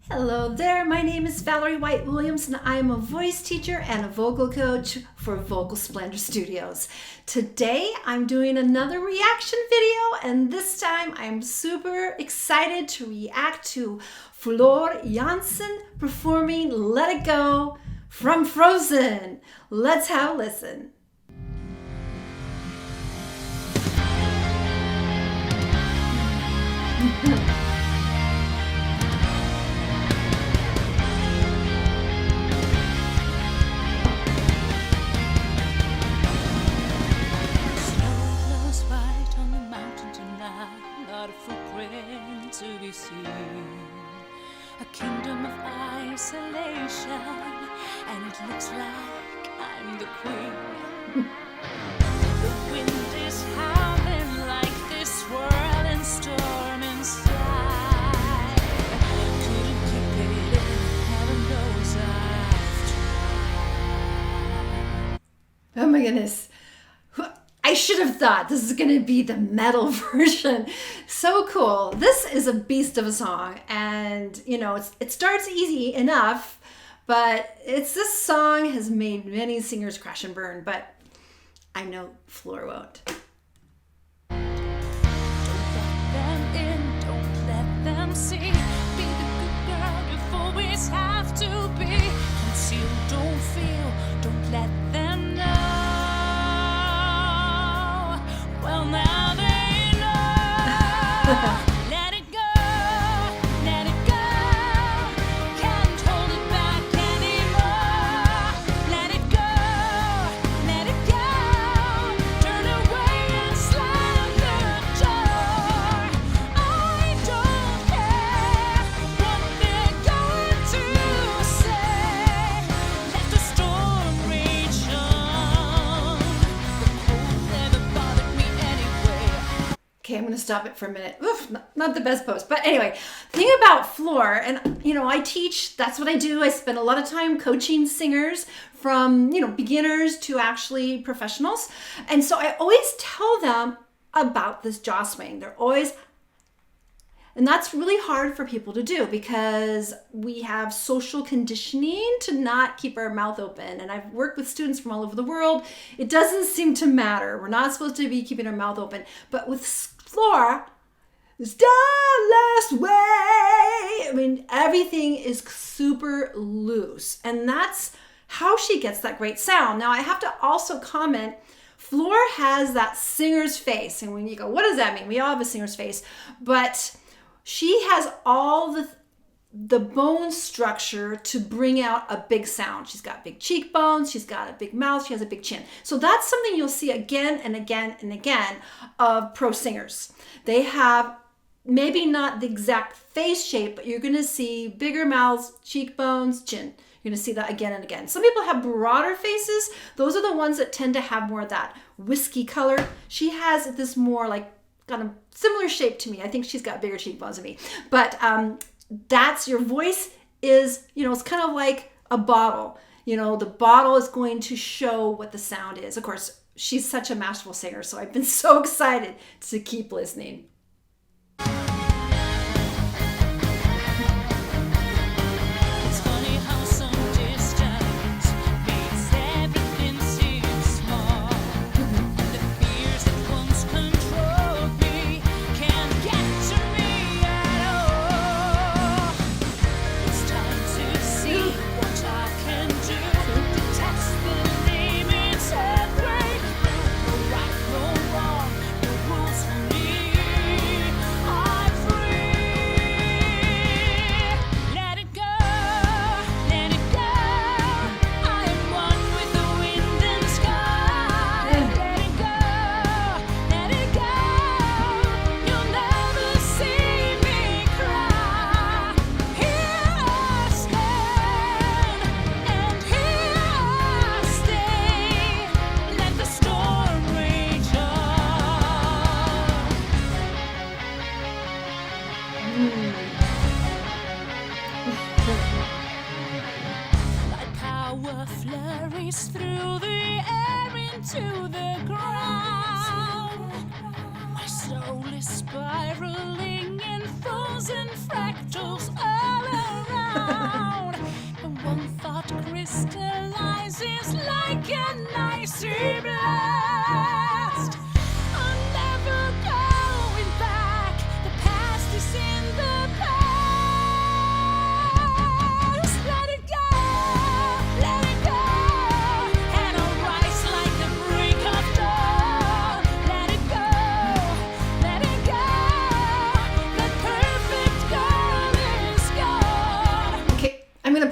Hello there, my name is Valerie White Williams and I am a voice teacher and a vocal coach for Vocal Splendor Studios. Today I'm doing another reaction video and this time I'm super excited to react to Floor Jansen performing Let It Go from Frozen. Let's have a listen. Not a footprint to be seen, a kingdom of isolation, and it looks like I'm the queen. The wind is howling like this swirling storm inside. Couldn't keep it in, heaven knows I've tried. Oh my goodness. I should have thought this is going to be the metal version. So cool. This is a beast of a song, and you know, it starts easy enough, but this song has made many singers crash and burn, but I know Floor won't. Don't let them in, don't let them see. Be the good girl you always have to be. Conceal, don't feel, don't let them know. Well, now they know. Let it go, let it go. Can't hold it back anymore. Let it go, let it go. Turn away and slam the door. I don't care what they're going to say. Let the storm rage on. The cold never bothered me anyway. Okay, I'm going to stop it for a minute. Oof, not the best post. But anyway, the thing about Floor, and you know, I teach, that's what I do. I spend a lot of time coaching singers from, you know, beginners to actually professionals. And so I always tell them about this jaw swing. They're always, and that's really hard for people to do because we have social conditioning to not keep our mouth open. And I've worked with students from all over the world. It doesn't seem to matter. We're not supposed to be keeping our mouth open. But with Floor, it's the last way. I mean, everything is super loose. And that's how she gets that great sound. Now, I have to also comment, Floor has that singer's face. And when you go, what does that mean? We all have a singer's face. But she has all the bone structure to bring out a big sound. She's got big cheekbones, she's got a big mouth, she has a big chin. So that's something you'll see again and again and again of pro singers. They have maybe not the exact face shape, but you're gonna see bigger mouths, cheekbones, chin. You're gonna see that again and again. Some people have broader faces. Those are the ones that tend to have more of that whiskey color. She has this more like kind of similar shape to me. I think she's got bigger cheekbones than me. But that's, your voice is, you know, it's kind of like a bottle. You know, the bottle is going to show what the sound is. Of course, she's such a masterful singer, so I've been so excited to keep listening. It's funny how some distance makes everything seem small. The fears that once controlled me can't get to me at all. It's time to see what I can do to test the limits and break through. No right, no wrong, no rules for me.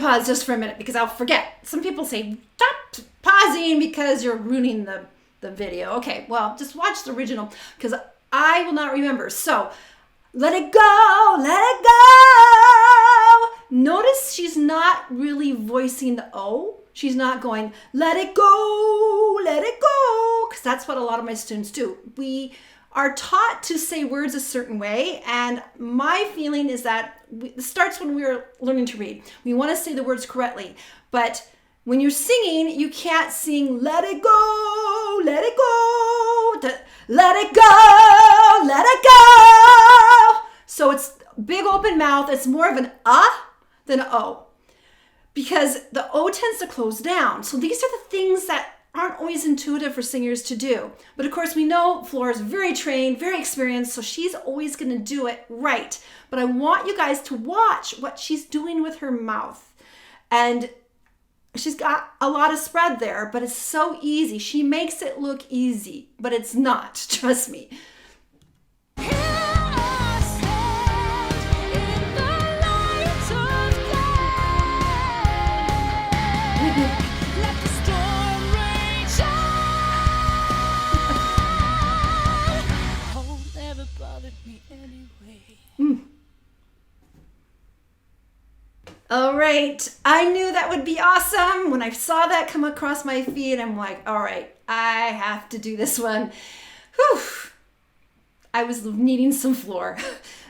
pause just for a minute because I'll forget. Some people say, stop pausing because you're ruining the video. Okay, well, just watch the original because I will not remember. So, let it go, let it go. Notice she's not really voicing the O. She's not going, let it go, because that's what a lot of my students do. We are taught to say words a certain way, and my feeling is that it starts when we're learning to read. We want to say the words correctly, but when you're singing, you can't sing, let it go, let it go, let it go, let it go. So it's big open mouth. It's more of an than an O, because the O tends to close down. So these are the things that aren't always intuitive for singers to do. But of course, we know Floor is very trained, very experienced, so she's always going to do it right. But I want you guys to watch what she's doing with her mouth. And she's got a lot of spread there, but it's so easy. She makes it look easy, but it's not, trust me. All right, I knew that would be awesome. When I saw that come across my feed, I'm like, all right, I have to do this one. Whew. I was needing some Floor.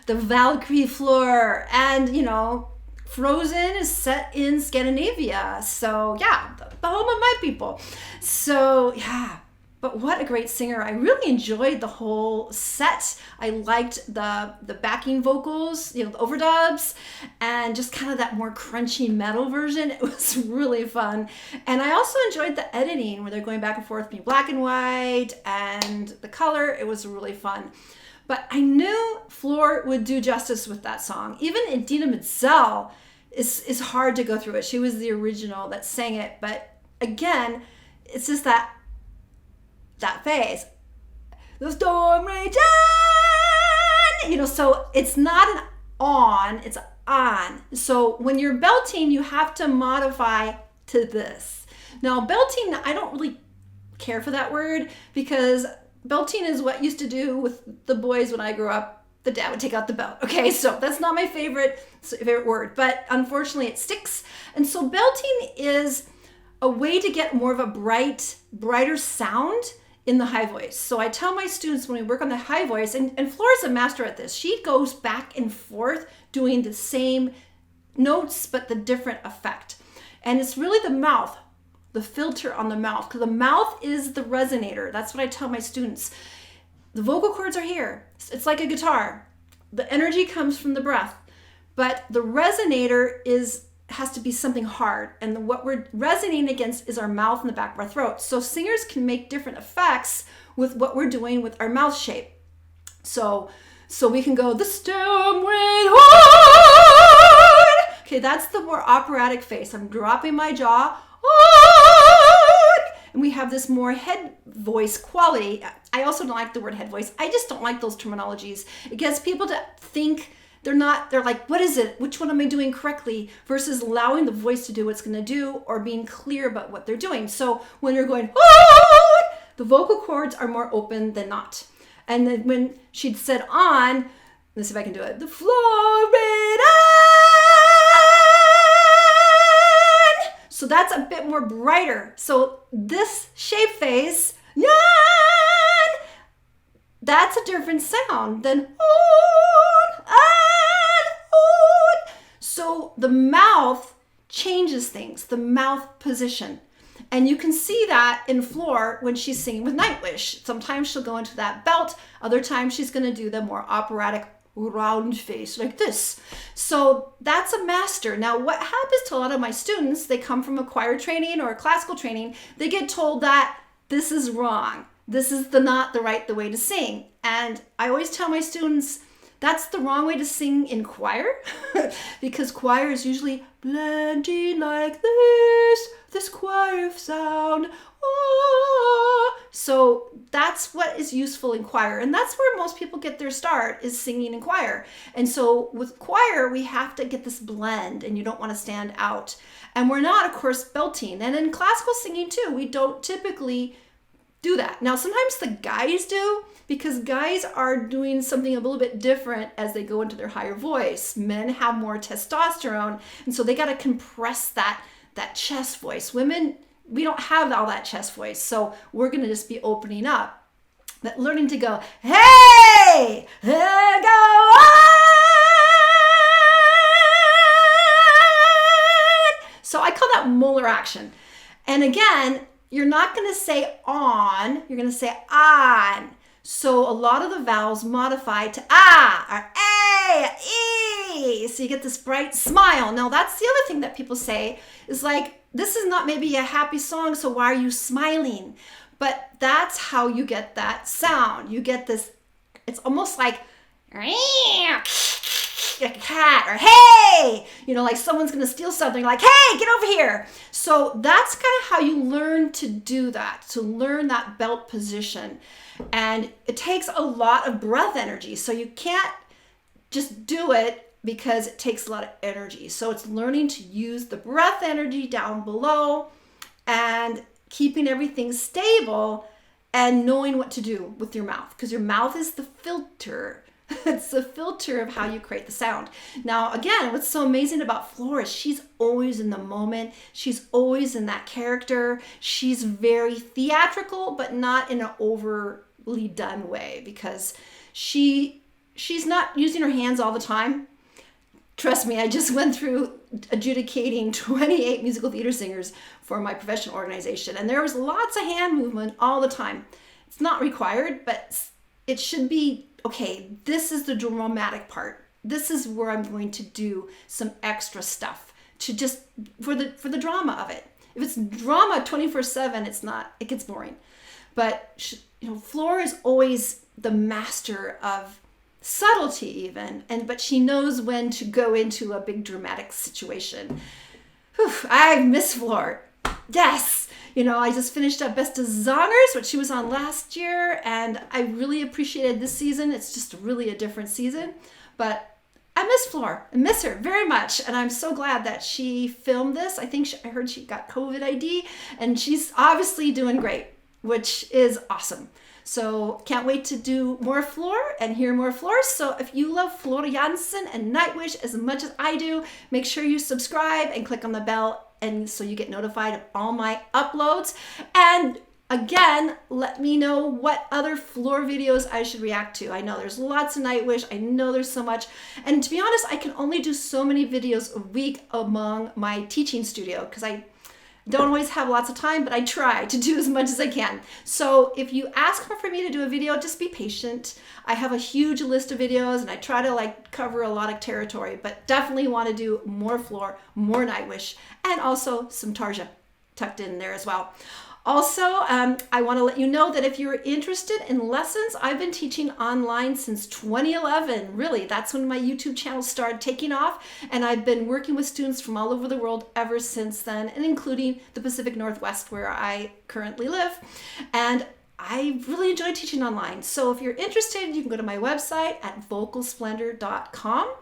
The Valkyrie Floor. And, you know, Frozen is set in Scandinavia. So, yeah, the home of my people. So, yeah. But what a great singer. I really enjoyed the whole set. I liked the backing vocals, you know, the overdubs, and just kind of that more crunchy metal version. It was really fun. And I also enjoyed the editing where they're going back and forth between black and white and the color. It was really fun. But I knew Floor would do justice with that song. Even Idina Menzel is hard to go through it. She was the original that sang it. But again, it's just that phase, the storm raging, you know, so it's not an on, it's on. So when you're belting, you have to modify to this. Now belting, I don't really care for that word because belting is what used to do with the boys when I grew up. The dad would take out the belt. Okay, so that's not my favorite word, but unfortunately it sticks. And so belting is a way to get more of a brighter sound in the high voice. So I tell my students when we work on the high voice, and Floor is a master at this. She goes back and forth doing the same notes, but the different effect. And it's really the mouth, the filter on the mouth, because the mouth is the resonator. That's what I tell my students. The vocal cords are here. It's like a guitar. The energy comes from the breath, but the resonator has to be something hard, and what we're resonating against is our mouth and the back of our throat. So singers can make different effects with what we're doing with our mouth shape. So we can go the storm rain on. Okay, that's the more operatic face. I'm dropping my jaw on, and we have this more head voice quality. I also don't like the word head voice. I just don't like those terminologies. It gets people to think they're like, what is it? Which one am I doing correctly? Versus allowing the voice to do what it's going to do or being clear about what they're doing. So when you're going, the vocal cords are more open than not. And then when she'd said on, let's see if I can do it. The Florida. So that's a bit more brighter. So this shape face, yan, that's a different sound than on, and on. So the mouth changes things, the mouth position. And you can see that in Floor when she's singing with Nightwish. Sometimes she'll go into that belt. Other times she's going to do the more operatic round face like this. So that's a master. Now what happens to a lot of my students, they come from a choir training or a classical training, they get told that this is wrong. This is not the right way to sing. And I always tell my students, that's the wrong way to sing in choir because choir is usually blending like this this choir sound. Oh. So that's what is useful in choir. And that's where most people get their start, is singing in choir. And so with choir, we have to get this blend, and you don't want to stand out. And we're not, of course, belting. And in classical singing too, we don't typically do that. Now, sometimes the guys do, because guys are doing something a little bit different as they go into their higher voice. Men have more testosterone, and so they got to compress that chest voice. Women, we don't have all that chest voice, so we're going to just be opening up, but learning to go, hey, go on. So I call that molar action. And again, you're not going to say on, you're going to say on. So a lot of the vowels modify to ah, or a, e. So you get this bright smile. Now that's the other thing that people say is like, this is not maybe a happy song, so why are you smiling? But that's how you get that sound. You get this, it's almost like a cat, or hey, like someone's gonna steal something, like, hey, get over here. So that's kind of how you learn to do that, to learn that belt position. And it takes a lot of breath energy. So you can't just do it because it takes a lot of energy. So it's learning to use the breath energy down below and keeping everything stable and knowing what to do with your mouth, because your mouth is the filter. It's the filter of how you create the sound. Now, again, what's so amazing about Floor is she's always in the moment. She's always in that character. She's very theatrical, but not in an overly done way, because she's not using her hands all the time. Trust me, I just went through adjudicating 28 musical theater singers for my professional organization, and there was lots of hand movement all the time. It's not required, but it should be, okay, this is the dramatic part. This is where I'm going to do some extra stuff to just, for the drama of it. If it's drama 24/7, it gets boring. But, Floor is always the master of subtlety even, but she knows when to go into a big dramatic situation. Whew, I miss Floor. Yes. I just finished up Beste Zangers, which she was on last year, and I really appreciated this season. It's just really a different season, but I miss Floor. I miss her very much, and I'm so glad that she filmed this. I think I heard she got COVID ID, and she's obviously doing great, which is awesome. So can't wait to do more Floor and hear more Floor. So if you love Floor Jansen and Nightwish as much as I do, make sure you subscribe and click on the bell, and so you get notified of all my uploads. And again, let me know what other Floor videos I should react to. I know there's lots of Nightwish. I know there's so much. And to be honest, I can only do so many videos a week among my teaching studio, because I don't always have lots of time, but I try to do as much as I can. So if you ask for me to do a video, just be patient. I have a huge list of videos, and I try to cover a lot of territory, but definitely want to do more Floor, more Nightwish, and also some Tarja tucked in there as well. Also, I want to let you know that if you're interested in lessons, I've been teaching online since 2011. Really, that's when my YouTube channel started taking off, and I've been working with students from all over the world ever since then, and including the Pacific Northwest, where I currently live. And I really enjoy teaching online. So if you're interested, you can go to my website at vocalsplendor.com.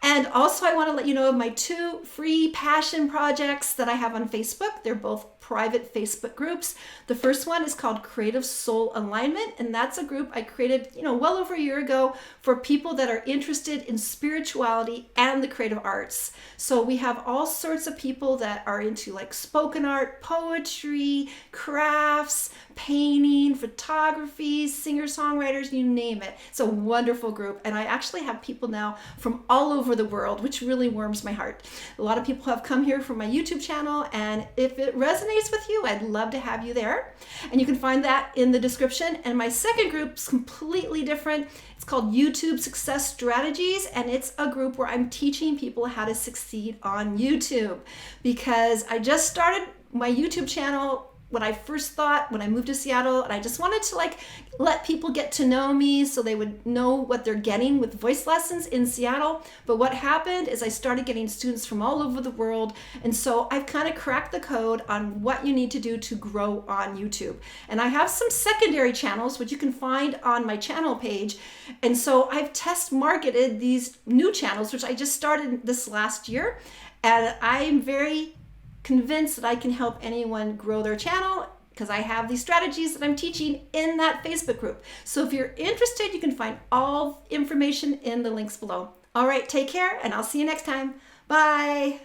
And also, I want to let you know of my 2 free passion projects that I have on Facebook. They're both private Facebook groups. The first one is called Creative Soul Alignment, and that's a group I created, well over a year ago for people that are interested in spirituality and the creative arts. So we have all sorts of people that are into spoken art, poetry, crafts, painting, photography, singer-songwriters, you name it. It's a wonderful group, and I actually have people now from all over the world, which really warms my heart. A lot of people have come here from my YouTube channel, and if it resonates with you, I'd love to have you there. And you can find that in the description. And my second group is completely different. It's called YouTube Success Strategies, and it's a group where I'm teaching people how to succeed on YouTube, because I just started my YouTube channel what I first thought when I moved to Seattle, and I just wanted to like let people get to know me so they would know what they're getting with voice lessons in Seattle. But what happened is I started getting students from all over the world, and so I've kind of cracked the code on what you need to do to grow on YouTube. And I have some secondary channels which you can find on my channel page, and so I've test marketed these new channels which I just started this last year, and I'm very convinced that I can help anyone grow their channel because I have these strategies that I'm teaching in that Facebook group. So if you're interested, you can find all information in the links below. All right, take care, and I'll see you next time. Bye.